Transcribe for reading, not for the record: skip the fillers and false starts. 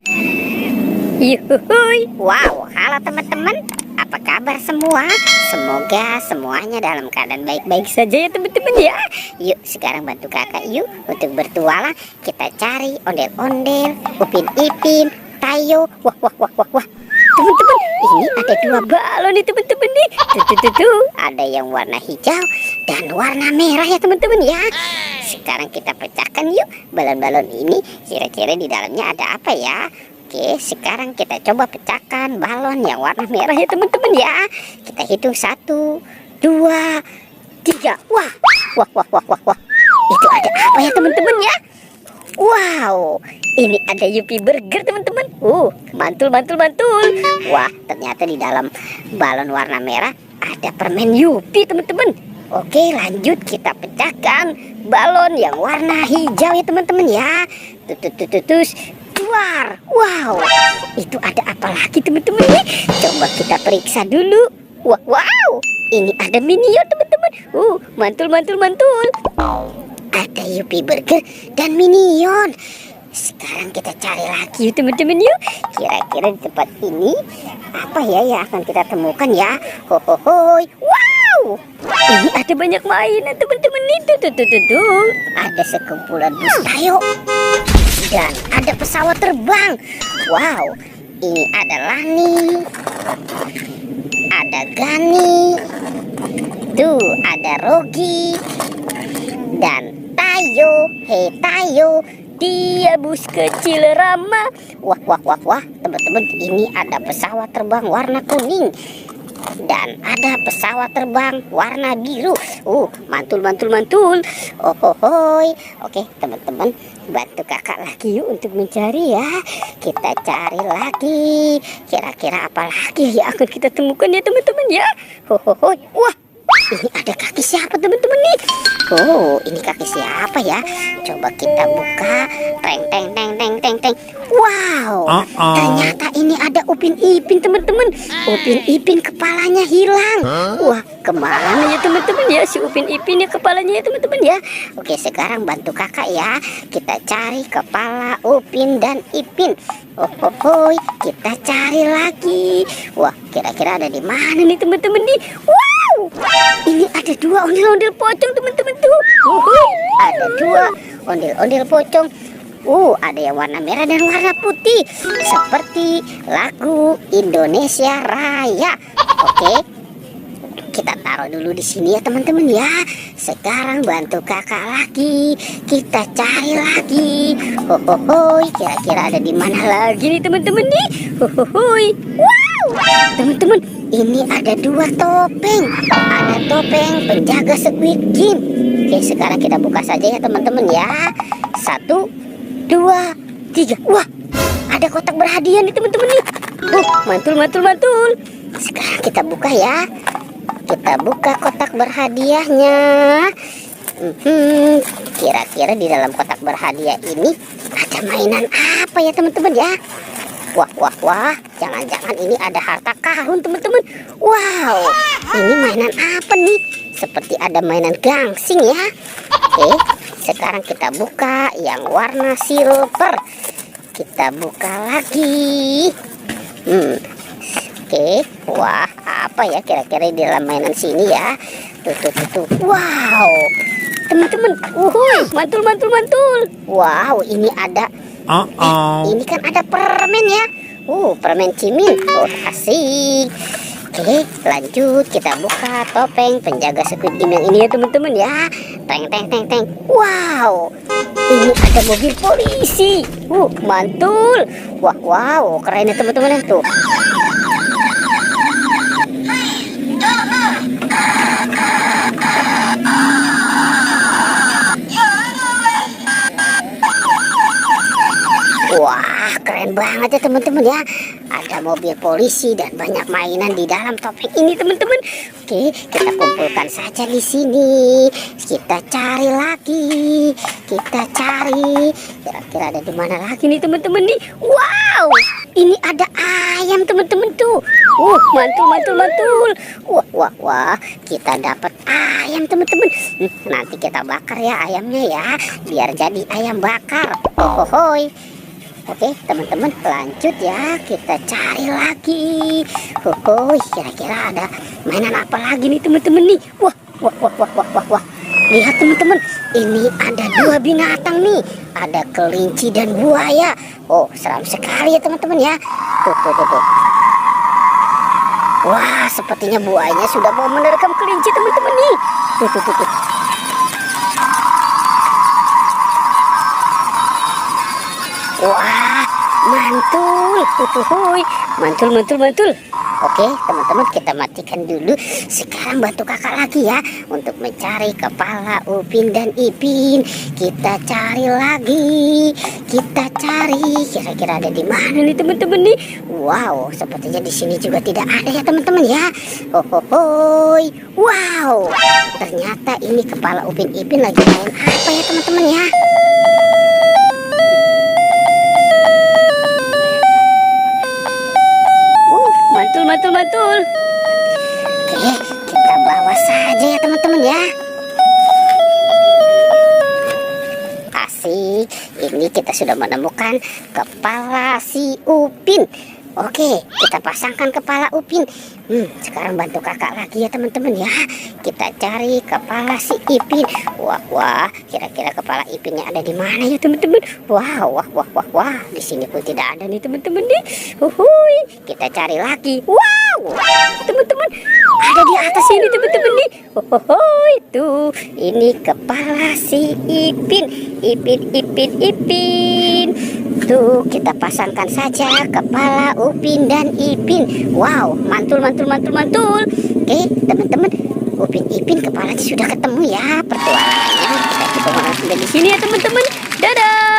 Yuhuy, wow, halo teman-teman, apa kabar semua? Semoga semuanya dalam keadaan baik-baik saja ya teman-teman ya. Yuk sekarang bantu kakak yuk untuk bertualang. Kita cari ondel-ondel, Upin Ipin, Tayo. Wah wah wah wah wah. Teman-teman, ini ada dua balon nih teman-teman nih. Tuh, ada yang warna hijau dan warna merah ya teman-teman ya. Sekarang kita pecahkan yuk balon-balon ini. Kira-kira di dalamnya ada apa ya? Oke, sekarang kita coba pecahkan balon yang warna merah ya teman-teman ya. Kita hitung 1, 2, 3. Wah, wah, wah, wah, wah, wah. Itu ada apa ya teman-teman ya? Wow, ini ada Yupi Burger teman-teman. Mantul. Wah, ternyata di dalam balon warna merah ada permen Yupi teman-teman. Oke, lanjut kita pecahkan balon yang warna hijau ya teman-teman ya. Terus keluar. Wow, itu ada apa lagi teman-teman nih? Coba kita periksa dulu. Wow, ini ada Minion teman-teman. Mantul. Ada Yupi Burger dan Minion. Sekarang kita cari lagi yuk teman-teman yuk. Kira-kira di tempat ini apa ya yang akan kita temukan ya? Hohohoi. Wow, ini ada banyak mainan teman-teman nih. Tuh. Ada sekumpulan bus Tayo. Dan ada pesawat terbang. Wow, ini ada Lani, ada Gani, tuh ada Rogi, dan Tayo. Hei Tayo, dia bus kecil Rama. Wah, teman-teman, ini ada pesawat terbang warna kuning. Dan ada pesawat terbang warna biru. Mantul. Hoi. Oke teman-teman, bantu kakak lagi yuk untuk mencari ya. Kita cari lagi. Kira-kira apa lagi yang akan kita temukan ya teman-teman ya. Hoi. Wah, ini ada kaki siapa teman-teman nih? Ini kaki siapa ya? Coba kita buka. Teng. Wow, ternyata ini ada Upin Ipin teman-teman. Upin Ipin kepalanya hilang. Wah, kemana ya teman-teman ya si Upin Ipin ya kepalanya ya teman-teman ya. Oke, sekarang bantu kakak ya. Kita cari kepala Upin dan Ipin. Hoi, kita cari lagi. Wah, kira-kira ada di mana nih teman-teman nih? Wow, ini ada 2 ondel-ondel pocong teman-teman tuh. Ada 2 ondel-ondel pocong. Ada yang warna merah dan warna putih seperti lagu Indonesia Raya. Oke, kita taruh dulu di sini ya teman-teman ya. Sekarang bantu kakak lagi. Kita cari lagi. Hoi, kira-kira ada di mana lagi nih teman-teman nih? Hoi. Wow, teman-teman, ini ada 2 topeng. Ada topeng penjaga Squid Game. Oke, sekarang kita buka saja ya teman-teman ya. 1, 2, 3. Wah, ada kotak berhadiah nih teman-teman nih. Mantul. Sekarang kita buka ya. Kita buka kotak berhadiahnya. Kira-kira di dalam kotak berhadiah ini ada mainan apa ya teman-teman ya? Wah, jangan-jangan ini ada harta karun teman-teman. Wow, ini mainan apa nih? Seperti ada mainan gangsing ya. Oke, sekarang kita buka yang warna silver. Kita buka lagi. Oke, wah, apa ya kira-kira di dalam mainan sini ya? Tuh. Wow, teman-teman, mantul. Wow, ini ada. Ini kan ada permen ya. Permen Cimin. Asik. Oke, lanjut kita buka topeng penjaga Squid Game yang ini ya teman-teman ya. Teng. Wow, ini ada mobil polisi. Mantul. Wow, keren ya teman-teman tuh. Wah, keren banget ya teman-teman ya. Ada mobil polisi dan banyak mainan di dalam topeng ini teman-teman. Oke, kita kumpulkan saja di sini. Kita cari lagi. Kira-kira ada di mana lagi nih teman-teman nih? Wow, ini ada ayam teman-teman tuh. Mantul. Wah, kita dapat ayam teman-teman. Nanti kita bakar ya ayamnya ya, biar jadi ayam bakar. Hoi. Oke teman-teman, lanjut ya, kita cari lagi. Kira-kira ada mainan apa lagi nih teman-teman nih? Wah, wah. Lihat teman-teman, ini ada dua binatang nih. Ada kelinci dan buaya. Oh, seram sekali ya teman-teman ya. Tuh. Wah, sepertinya buayanya sudah mau menerkam kelinci teman-teman nih. Tuh. Wah, mantul. Oke teman-teman, kita matikan dulu. Sekarang bantu kakak lagi ya untuk mencari kepala Upin dan Ipin. Kita cari lagi, kira-kira ada di mana nih teman-teman nih? Wow, sepertinya di sini juga tidak ada ya teman-teman ya. Wow, ternyata ini kepala Upin Ipin lagi main apa ya teman-teman ya? Mantul. Oke, kita bawa saja ya teman-teman ya. Asik, ini kita sudah menemukan kepala si Upin. Oke, kita pasangkan kepala Upin. Sekarang bantu kakak lagi ya teman-teman ya. Kita cari kepala si Ipin. Wah, kira-kira kepala Ipinnya ada di mana ya teman-teman? Wah, di sini pun tidak ada nih teman-teman nih. Kita cari lagi. Wow, teman-teman, ada di atas sini teman-teman nih. Tuh, ini kepala si Ipin. Tuh, kita pasangkan saja kepala Upin dan Ipin. Wow, mantul. Oke, teman-teman, Upin Ipin kepalanya sudah ketemu ya. Pertualangannya kita coba langsung dari sini ya teman-teman. Dadah.